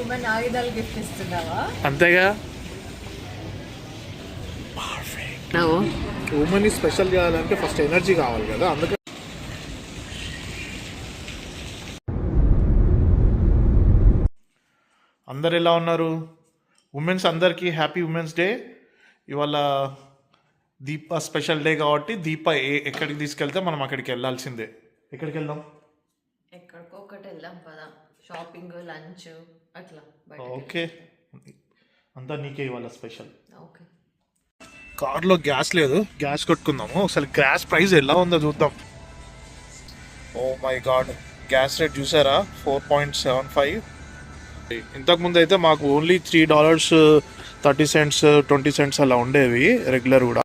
Women ఆయుధాలు gift ఇస్తున్నావా? అంతేగా. ఉమెన్ ని స్పెషల్ చేయాలంటే ఫస్ట్ ఎనర్జీ కావాలి కదా, అందుకే. అందరు ఎలా ఉన్నారు? ఉమెన్స్ అందరికీ హ్యాపీ ఉమెన్స్ డే. ఇవాళ దీప స్పెషల్ డే కాబట్టి దీప ఎక్కడికి తీసుకెళ్తే మనం అక్కడికి వెళ్ళాల్సిందే. ఎక్కడికి వెళ్దాం? ఎక్కడికో ఒకటి వెళ్దాం పదా, షాపింగ్, లంచ్ అట్లా. ఓకే, అంతా నీకే ఇవాళ స్పెషల్. ఓకే. కార్లో గ్యాస్ లేదు, గ్యాస్ కొట్టుకుందాము. ఒకసారి గ్యాస్ ప్రైస్ ఎలా ఉందో చూద్దాం. Oh my God, gas rate చూసారా? 4.75. ఇంతకుముందు అయితే మాకు ఓన్లీ $3.30, 20 cents అలా ఉండేవి రెగ్యులర్ కూడా.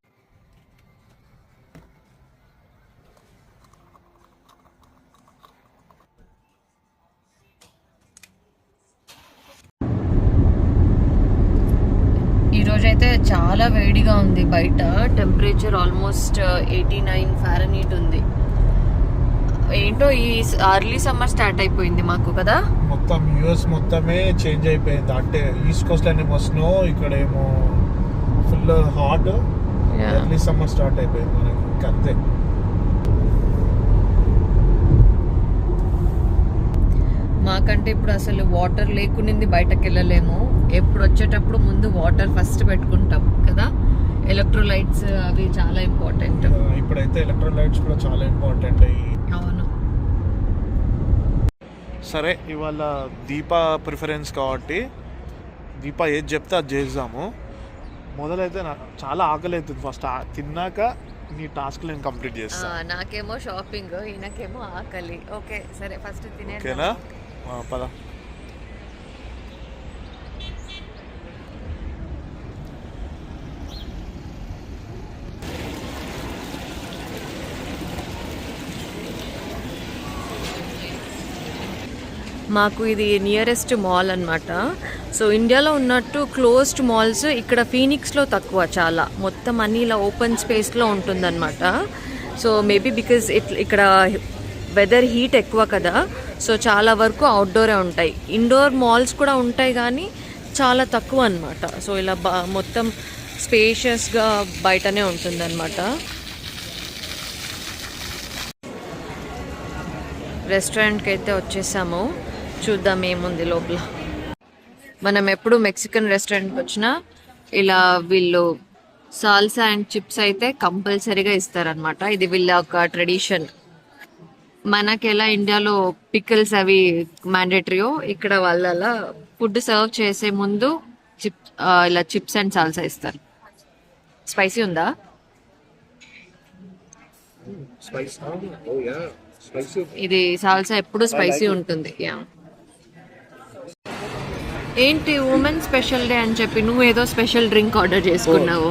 ఈరోజైతే చాలా వేడిగా ఉంది బయట. టెంపరేచర్ ఆల్మోస్ట్ 89 ఫారెన్హీట్ ఉంది. ఏంటో ఈ అర్లీ సమ్మర్ స్టార్ట్ అయిపోయింది మాకు కదా. మొత్తం యూఎస్ మొత్తమే చేంజ్ అయిపోయింది. అంటే ఈస్ట్ కోస్ట్ ఏమో స్నో, ఇక్కడేమో full hot. Early summer start అయిపోయింది మనకి, ఇంకంతే. మాకంటే ఇప్పుడు అసలు వాటర్ లేకునింది, బయటకు వెళ్ళలేము. ఎప్పుడు వచ్చేటప్పుడు ముందు వాటర్ ఫస్ట్ పెట్టుకుంటాం కదా. ఎలక్ట్రోలైట్స్ అవి చాలా ఇంపార్టెంట్. ఇప్పుడైతే ఎలక్ట్రోలైట్స్ కూడా చాలా ఇంపార్టెంట్. అవును. సరే, ఇవాళ దీపా ప్రిఫరెన్స్ కాబట్టి దీపా ఏది చెప్తే అది చేద్దాము. మొదలైతే నాకు చాలా ఆకలి అవుతుంది. ఫస్ట్ తిన్నాక నీ టాస్క్ నేను కంప్లీట్ చేస్తాను. నాకేమో షాపింగ్, ఈయనకేమో ఆకలి. ఓకే సరే, ఫస్ట్ తినే. ఓకేనా? పద. మాకు ఇది నియరెస్ట్ మాల్ అన్నమాట. సో ఇండియాలో ఉన్నట్టు క్లోజ్డ్ మాల్స్ ఇక్కడ ఫీనిక్స్లో తక్కువ, చాలా. మొత్తం అన్ని ఇలా ఓపెన్ స్పేస్లో ఉంటుందన్నమాట. సో మేబీ బికాజ్ ఇక్కడ వెదర్ హీట్ ఎక్కువ కదా, సో చాలా వరకు అవుట్డోరే ఉంటాయి. ఇండోర్ మాల్స్ కూడా ఉంటాయి కానీ చాలా తక్కువ అన్నమాట. సో ఇలా మొత్తం స్పేషియస్గా బయటనే ఉంటుందన్నమాట. రెస్టారెంట్కి అయితే వచ్చేసాము. చూద్దాం ఏముంది లోపల. మనం ఎప్పుడు మెక్సికన్ రెస్టారెంట్కి వచ్చినా ఇలా వీళ్ళు సాల్సా అండ్ చిప్స్ అయితే కంపల్సరీగా ఇస్తారనమాట. ఇది వీళ్ళ ఒక ట్రెడిషన్. మనకి ఎలా ఇండియాలో పికిల్స్ అవి మ్యాండేటరీయో, ఇక్కడ వాళ్ళ ఫుడ్ సర్వ్ చేసే ముందు ఇలా చిప్స్ అండ్ సాల్సా ఇస్తారు. స్పైసీ ఉందా? ఇది సాల్సా ఎప్పుడు స్పైసీ ఉంటుంది. ఏంటి ఉమెన్ స్పెషల్ డే అని చెప్పి నువ్వు ఏదో స్పెషల్ డ్రింక్ ఆర్డర్ చేసుకున్నావు?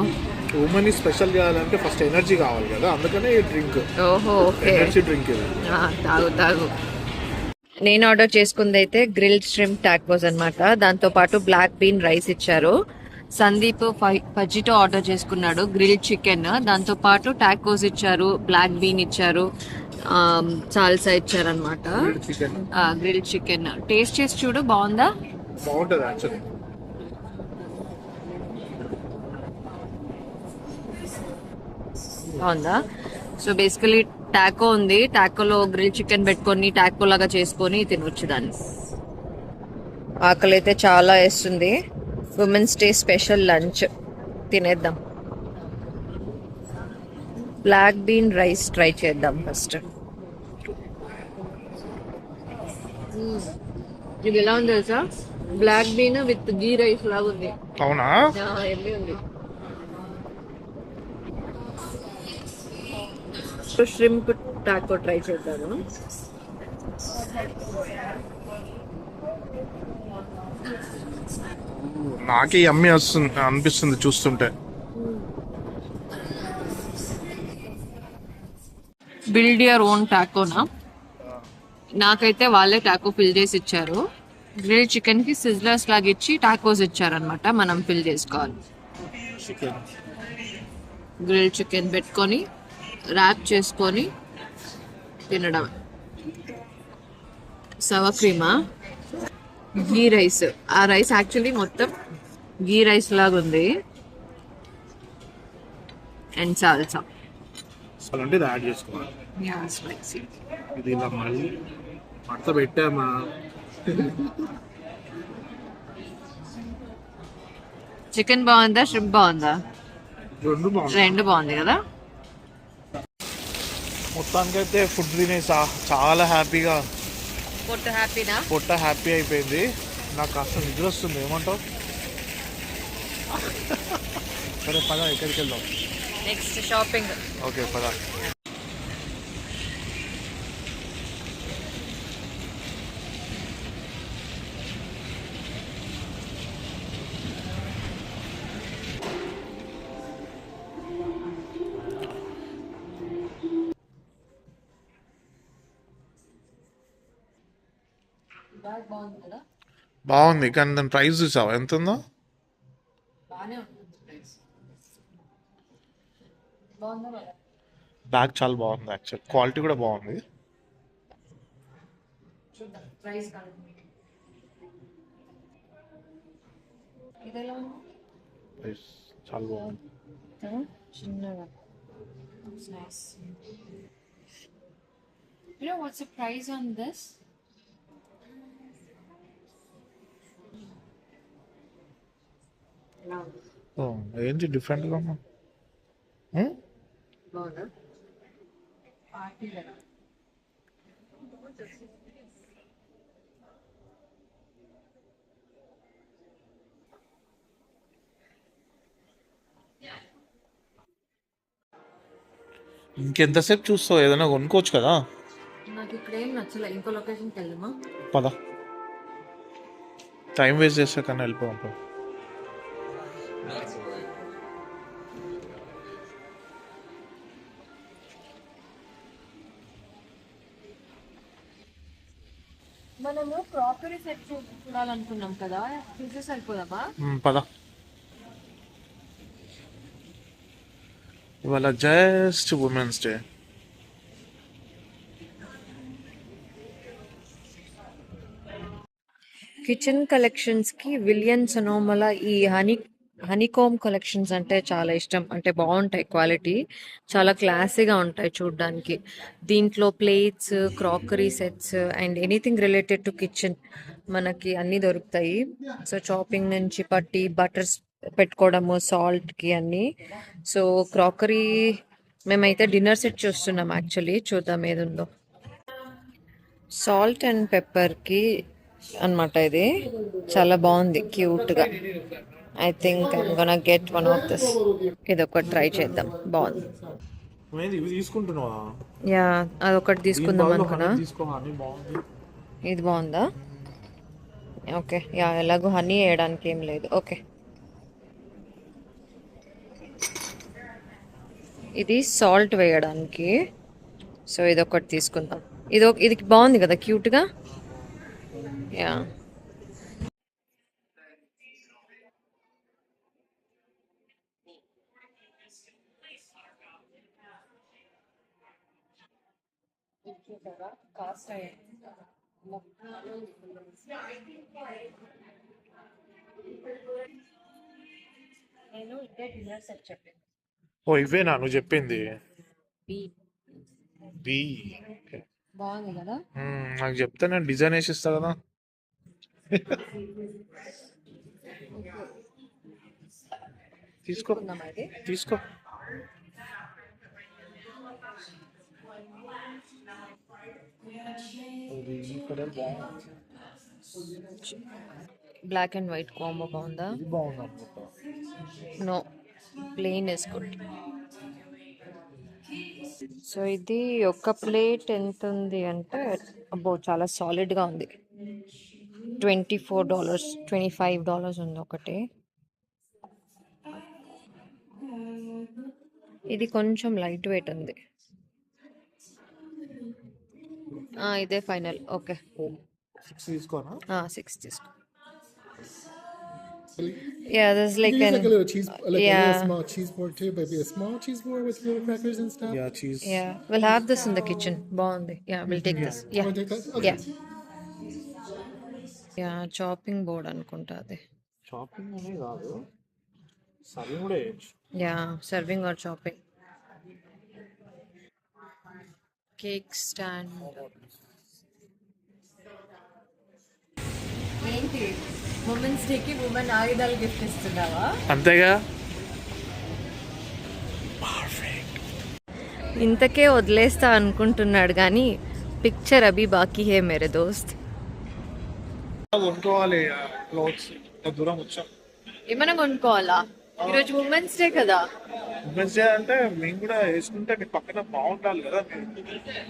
ఉమెన్ ని స్పెషల్ చేయాలంటే ఫస్ట్ ఎనర్జీ కావాలి కదా, అందుకనే ఈ డ్రింక్. ఓహో, ఓకే. ఎనర్జీ డ్రింక్ ఇది. తాగు. నేను ఆర్డర్ చేసుకుంది అయితే గ్రిల్డ్ ష్రింప్ టాకోస్ అన్నమాట. దాంతో పాటు బ్లాక్ బీన్ రైస్ ఇచ్చారు. సందీప్ ఫజిటో ఆర్డర్ చేసుకున్నాడు, గ్రిల్డ్ చికెన్. దాంతో పాటు టాకోస్ ఇచ్చారు, బ్లాక్ బీన్ ఇచ్చారు, సాల్సా ఇచ్చారనమాట. గ్రిల్డ్ చికెన్ టేస్ట్ చేసి చూడు, బాగుందా? బాగుంటుంది యాక్చువల్లీ. బాగుందా? సో బేసికలీ టాకో ఉంది, టాకోలో గ్రిల్ చికెన్ పెట్టుకొని టాకో లాగా చేసుకొని తినొచ్చు దాన్ని. ఆకలి అయితే చాలా వేస్తుంది. ఉమెన్స్ డే స్పెషల్ లంచ్ తినేద్దాం. బ్లాక్ బీన్ రైస్ ట్రై చేద్దాం ఫస్ట్. ఇది ఎలా ఉంది తెలుసా? Black bean with ghee rice లాగా ఉంది. అవునా? ఎమ్మి ఉంది. ష్రింప్ టాకో ట్రై చేద్దాము. నాకే యమ్మీ వస్తుంది అనిపిస్తుంది చూస్తుంటే. బిల్డ్ యువర్ ఓన్ టాకోనా? నాకైతే వాళ్ళే టాకో ఫిల్ చేసి ఇచ్చారు. గ్రిల్ చికెన్ కి సిజ్లర్స్ లాగా ఇచ్చి టాకోస్ ఇచ్చారనమాట, మనం ఫిల్ చేసుకోవాలి. గ్రిల్ చికెన్ పెట్టుకొని ర్యాప్ చేసుకొని తినడం. సవ క్రీమా గీ రైస్. ఆ రైస్ యాక్చువల్లీ మొత్తం గీ రైస్ లాగా ఉంది. And salsa. అంటే ఇది యాడ్ చేసుకోవాలి. Yeah spicy. ఇది ఇలా మళ్ళీ మడత పెట్టామా. చికెన్ బాగుందా, షింప్ బాగుందా? రెండు బాగుంది. రెండు బాగుంది కదా. మొత్తానికైతే ఫుడ్ తినేసా చాలా హ్యాపీగా, పొట్ట హ్యాపీ అయిపోయింది. నాకు కాస్త నిద్ర వస్తుంది, ఏమంటావు? సరే పద, ఎక్కడికి వెళ్దాం? Next shopping. ఓకే పద. బాగుంది కానీ దాని ప్రైస్ చూసావా ఎంత ఉందో? బ్యాగ్ చాలా బాగుంది, యాక్చువల్ క్వాలిటీ కూడా బాగుంది. ప్రైస్ చాలా బాగుంది. చిన్నగా. Nice. You know what's the price on this? ఓ, ఏంటి డిఫరెంట్గా ఉన్నా? బాగుందా? ఇంకెంతసేపు చూస్తావు, ఏదైనా కొనుక్కోవచ్చు కదా. నాకు ఇక్కడ ఏం నచ్చలే, ఇంకో లొకేషన్కి వెళ్దామా? పద, టైం వేస్ట్ చేస్తే కన్నా వెళ్ళిపోదాం. మనము క్రాకరీ సెట్ చూడాలనుకున్నాం కదా, చూసే సరిపోదామా? పద. ఇవాళ జస్ట్ ఉమెన్స్ డే. కిచెన్ కలెక్షన్స్కి విలియన్ సొనోమలా ఈ హనీకోమ్ కలెక్షన్స్ అంటే చాలా ఇష్టం. అంటే బాగుంటాయి, క్వాలిటీ చాలా క్లాసీగా ఉంటాయి చూడ్డానికి. దీంట్లో plates, crockery sets and anything related to kitchen మనకి అన్నీ దొరుకుతాయి. సో చాపింగ్ నుంచి పట్టి బటర్స్ పెట్టుకోవడము, సాల్ట్కి అన్నీ. సో క్రాకరీ మేమైతే డిన్నర్ సెట్ చూస్తున్నాం యాక్చువల్లీ, చూద్దాం ఏది ఉందో. సాల్ట్ అండ్ పెప్పర్కి అనమాట ఇది. చాలా బాగుంది, క్యూట్గా. I think I'm gonna get one of this. ఇది ఒకటి ట్రై చేద్దాం, బాగుంది. తీసుకుంటున్నావా? యా, అదొకటి తీసుకుందాం అనుకున్నా. ఇది బాగుందా? ఓకే, యా, ఎలాగో హనీ వేయడానికి ఏం లేదు. ఓకే, ఇది సాల్ట్ వేయడానికి. సో ఇది ఒకటి తీసుకుందాం. ఇది బాగుంది కదా, క్యూట్గా. యా, నేను ఇదే డిన్నర్ సెట్ చెప్పాను. ఓ, ఇవేనా నువ్వు చెప్పింది? బి. బాగుంది కదా. నాకు చెప్తే నేను డిజైన్ వేసి ఇస్తా కదా. తీసుకో తీసుకో. బ్లాక్ అండ్ వైట్ కాంబో బాగుందా? No, plain is good. So ఇది ఒక ప్లేట్ ఎంత ఉంది అంటే, అబ్బో చాలా సాలిడ్గా ఉంది. $24, $25 ఉంది ఒకటి. ఇది కొంచెం లైట్ వెయిట్ ఉంది. ఇదే ఫైనల్. ఓకే, 6 తీసుకోనా? 6 తీసుకో. Yeah, there's like You use an like a little cheese, like a yeah, little small cheese board too, but be a small cheese board with little crackers and stuff. Yeah, cheese. yeah. We'll have this in the kitchen. బాగుంది. Yeah, we'll take this. Yeah, Wanna take that? Okay. yeah. Yeah chopping board అనుకుంటా అది. Shopping అనే కాదు, serving కూడా చేయొచ్చు. Yeah serving or chopping. Cake stand. ఏంటి women's డేకి women ఆయుధాలు గిఫ్ట్ ఇస్తున్నావా? అంతేగా. ఇంతకే వదిలేస్తా అనుకుంటున్నాడు కానీ పిక్చర్ అభి బాకీ హే మేరే దోస్త్. కొనుక్కోవాలి క్లోత్స్, దూరం వచ్చాం. ఏమైనా కొనుక్కోవాలా? ఈరోజు ఉమెన్స్ డే కదా. ఉమెన్స్ డే అంటే మేము కూడా వేసుకుంటే మీ పక్కన బాగుండాలి కదా,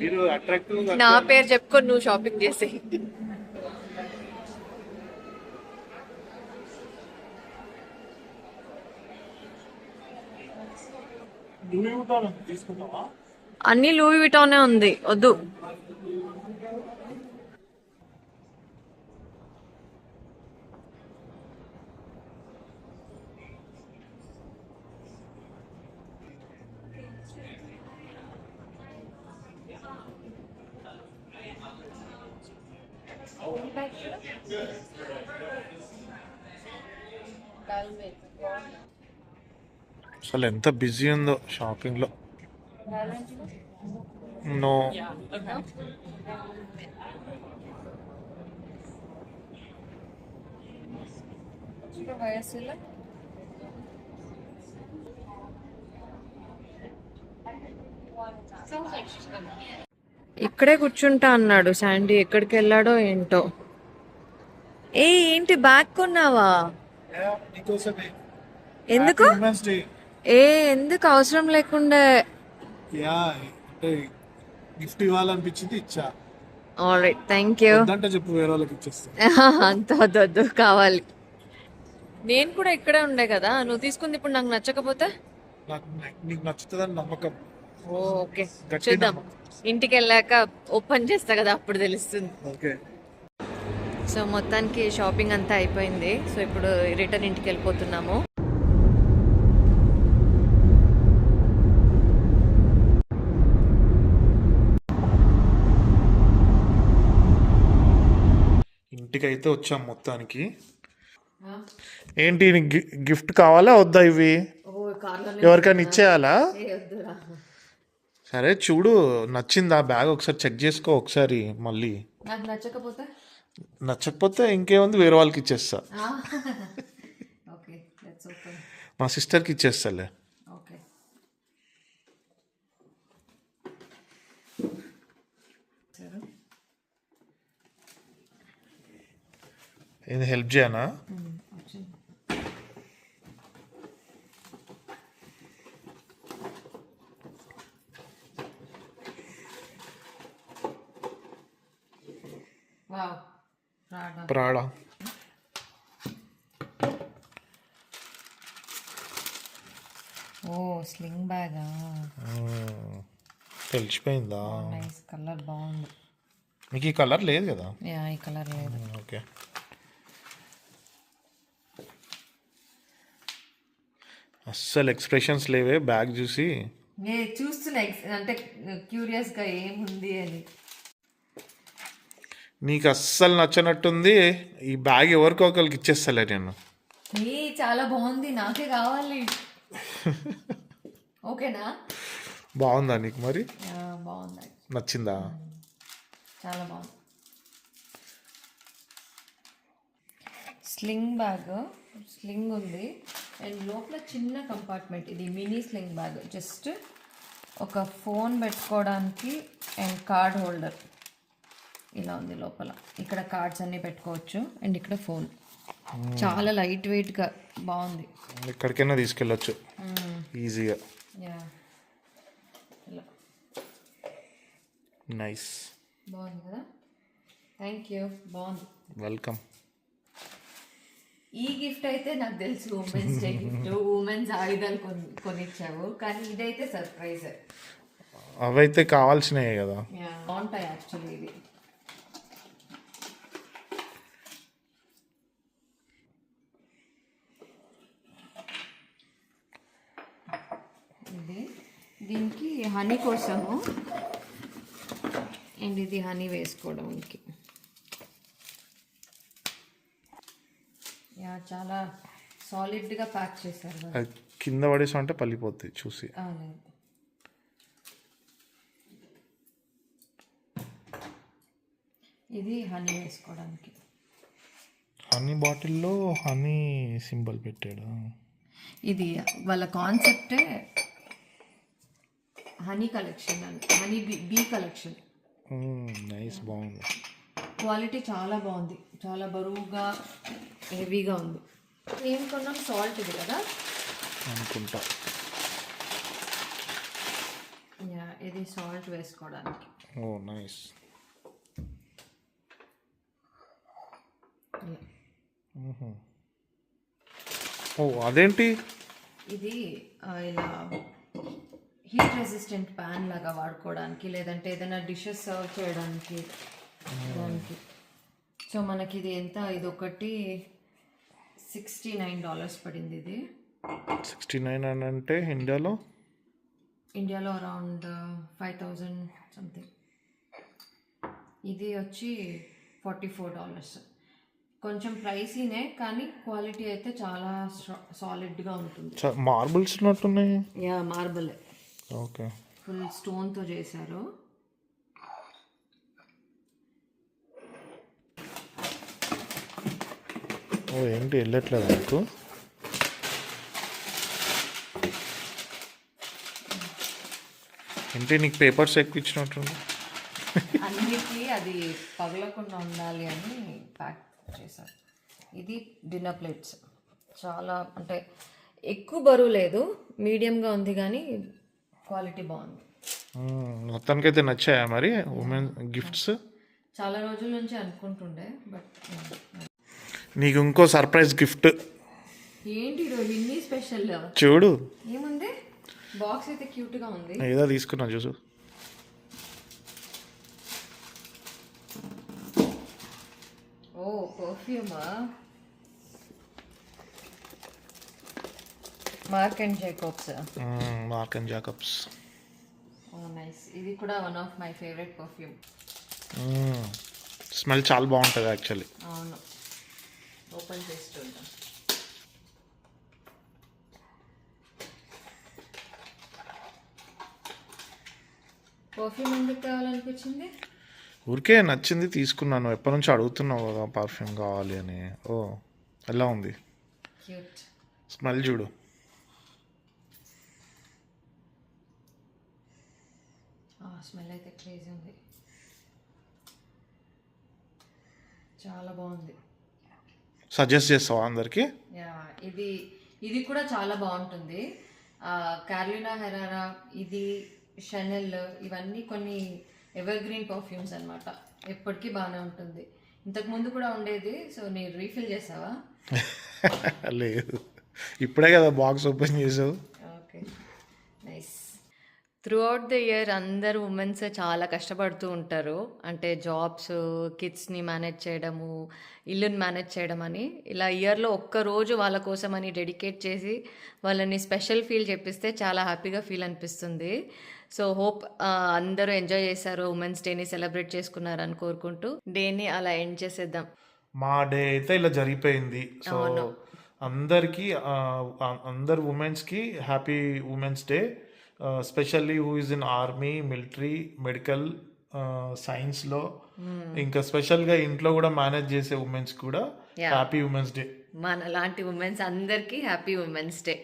మీరు అట్రాక్టివ్. నా పేరు చెప్పుకొని నువ్వు షాపింగ్ చేసి. తీసుకుంటావా? అన్ని లూయి విటానే ఉంది, వద్దు. అసలు ఎంత బిజీ ఉందో షాపింగ్ లో. నో, ఇక్కడే కూర్చుంటా అన్నాడు శాండీ. ఎక్కడికి వెళ్ళాడో ఏంటో. ఏ ఏంటి బ్యాగ్ కొన్నావా? ఎందుకు? ఏ ఎందుకు అవసరం లేకుండా. గిఫ్ట్ ఇవ్వాలనిపించింది, ఇచ్చా. Alright, thank you. అంటే చెప్పు, వేరే వాళ్ళకి ఇచ్చేస్తా. అంత వద్దు, కావాలి. నేను కూడా ఇక్కడే ఉండే కదా, నువ్వు తీసుకుంది ఇప్పుడు నాకు నచ్చకపోతే? నీకు నచ్చుతుందని నమ్మకం. ఓకే, చూద్దాం. ఇంటికి వెళ్ళాక ఓపెన్ చేస్తా కదా, అప్పుడు తెలుస్తుంది. ఓకే. సో మొత్తానికి షాపింగ్ అంతా అయిపోయింది. సో ఇప్పుడు రిటర్న్ ఇంటికి వెళ్ళిపోతున్నాము. ఇంటికి అయితే వచ్చాం మొత్తానికి. ఏంటి గిఫ్ట్ కావాలా వద్దా? ఇవి ఎవరికైనా ఇచ్చేయాలా? సరే చూడు, నచ్చిందా బ్యాగ్? ఒకసారి చెక్ చేసుకో ఒకసారి మళ్ళీ. నాకు నచ్చకపోతే ఇంకేముంది, వేరే వాళ్ళకి ఇచ్చేస్తా. మా సిస్టర్కి ఇచ్చేస్తాలే. ఇది హెల్ప్ చేయనా? ప్రాడా. ఓ స్లింగ్ బ్యాగా, తెలిసిపోయిందా? నైస్ కలర్, బాగుంది. మీకు ఈ కలర్ లేదు కదా? యా, ఈ కలర్ లేదు. ఓకే. అస్సలు ఎక్స్ప్రెషన్స్ లేవే బ్యాగ్ చూసి. చూస్తున్నా అంటే క్యూరియస్ గా ఏముంది అని. నీకు అస్సలు నచ్చనట్టుంది. ఈ బ్యాగ్ ఎవరికో ఒకరికి ఇచ్చేస్తలే నేను. చాలా బాగుంది, నాకే కావాలి. ఓకేనా? బాగుందా నీకు మరి? బాగుంది. నచ్చిందా? చాలా బాగుంది. స్లింగ్ బ్యాగ్, స్లింగ్ ఉంది అండ్ లోపల చిన్న కంపార్ట్మెంట్. ఇది మినీ స్లింగ్ బ్యాగ్, జస్ట్ ఒక ఫోన్ పెట్టుకోవడానికి అండ్ కార్డ్ హోల్డర్ ఇలా ఉంది లోపల. ఇక్కడ కార్డ్స్ అన్నీ పెట్టుకోవచ్చు అండ్ ఇక్కడ ఫోన్. చాలా లైట్ వెయిట్గా బాగుంది. ఎక్కడికైనా తీసుకెళ్ళొచ్చు ఈజీగా. ఇలా నైస్, బాగుంది కదా? థ్యాంక్ యూ, బాగుంది. వెల్కమ్. ఈ గిఫ్ట్ అయితే నాకు తెలుసు ఉమెన్స్ డే గిఫ్ట్, ఉమెన్స్ ఆయుధాలు కొనిచ్చావు, కానీ ఇదైతే సర్ప్రైజ్. అవైతే కావాల్సినవి కదా. బాగుంటాయి యాక్చువల్లీ. ఇది దీనికి హనీ కోసము అండ్ ఇది హనీ వేసుకోవడానికి. చాలా సాలిడ్గా ప్యాక్ చేశారు వాళ్ళు. అది కింద పడేసాం అంటే పలిపోద్ది చూసి. లేదు. ఇది హనీ వేసుకోవడానికి. హనీ బాటిల్లో హనీ సింబల్ పెట్టాడు. ఇది వాళ్ళ కాన్సెప్టే హనీ కలెక్షన్ అని, హనీ బీ కలెక్షన్. నైస్, బాగుంది. క్వాలిటీ చాలా బాగుంది, చాలా బరువుగా హెవీగా ఉంది. ఏం కొన్నాం? సాల్ట్ ఇది కదా అనుకుంటా. ఇది సాల్ట్ వేసుకోవడానికి. ఓ నైస్. ఓ అదేంటి? ఇది ఇలా హీట్ రెసిస్టెంట్ ప్యాన్ లాగా వాడుకోవడానికి, లేదంటే ఏదైనా డిషెస్ సర్వ్ చేయడానికి దానికి. సో మనకి ఇది ఎంత? ఇది ఒకటి $69 పడింది. ఇది 69 అని అంటే ఇండియాలో అరౌండ్ 5,000 సంథింగ్. ఇది వచ్చి $44. కొంచెం ప్రైసీనే, కానీ క్వాలిటీ అయితే చాలా సాలిడ్గా ఉంటుంది. మార్బుల్స్ ఉన్నట్టున్నాయి. మార్బుల్ ఓకే, ఫుల్ స్టోన్తో చేశారు. ఓ ఏంటి వెళ్ళట్లేదు నాకు. ఏంటి నీకు పేపర్స్ ఎక్కువ ఇచ్చినట్టుంది. అన్నిటికీ అది పగలకుండా ఉండాలి అని ప్యాక్ చేశారు. ఇది డిన్నర్ ప్లేట్స్. చాలా అంటే ఎక్కువ బరువు లేదు, మీడియంగా ఉంది, కానీ క్వాలిటీ బాగుంది. మొత్తానికైతే నచ్చాయా మరి ఉమెన్ గిఫ్ట్స్? చాలా రోజుల నుంచి అనుకుంటుండే, బట్ నీకు ఇంకో సర్ప్రైజ్ గిఫ్ట్. ఏంటి ఈరోజు ఇన్ని స్పెషల్? చూడు ఏముంది? బాక్స్ అయితే క్యూట్గా ఉంది. ఏదో తీసుకున్నా చూసు. ఓ పర్ఫ్యూమా? Marc and Jacobs. Oh nice. ఇది కూడా one of my favourite perfume. Smell చాలా బాగుంటుంది యాక్చువల్లీ. అవును, ఓపెన్ చేసి చూద్దాం. పర్ఫ్యూమ్ ఎందుకు కావాలనిపించింది? ఊరికే నచ్చింది తీసుకున్నాను. ఎప్పటి నుంచి అడుగుతున్నావు కదా పర్ఫ్యూమ్ కావాలి అని. ఓ ఎలా ఉంది క్యూట్. స్మెల్ చూడు. స్మెల్ అయితే క్రేజీ ఉంది, చాలా బాగుంది. సజెస్ట్ చేస్తావా అందరికి? ఇది కూడా చాలా బాగుంటుంది. క్యారోలినా హెరారా, ఇది షనెల్, ఇవన్నీ కొన్ని ఎవర్ గ్రీన్ పర్ఫ్యూమ్స్ అనమాట. ఎప్పటికీ బాగానే ఉంటుంది. ఇంతకు ముందు కూడా ఉండేది. సో నేను రీఫిల్ చేసావా? లేదు, ఇప్పుడే కదా బాక్స్ ఓపెన్ చేసావు. Okay nice. Through out the year అందరు ఉమెన్స్ చాలా కష్టపడుతూ ఉంటారు. అంటే జాబ్స్, కిడ్స్ని మేనేజ్ చేయడము, ఇల్లుని మేనేజ్ చేయడం అని. ఇలా ఇయర్లో ఒక్కరోజు వాళ్ళ కోసం అని డెడికేట్ చేసి వాళ్ళని స్పెషల్ ఫీల్ చేపిస్తే చాలా హ్యాపీగా ఫీల్ అనిపిస్తుంది. సో హోప్ అందరూ ఎంజాయ్ చేశారు, ఉమెన్స్ డేని సెలబ్రేట్ చేసుకున్నారని కోరుకుంటూ డేని అలా ఎండ్ చేసేద్దాం. మా డే అయితే ఇలా జరిగిపోయింది. సో అందరికీ అందరు ఉమెన్స్కి happy women's day. Specially who is in army, military, medical, సైన్స్లో, ఇంకా స్పెషల్గా ఇంట్లో కూడా మేనేజ్ చేసే ఉమెన్స్ కూడా హ్యాపీ ఉమెన్స్ డే. మన లాంటి ఉమెన్స్ అందరికీ హ్యాపీ ఉమెన్స్ డే.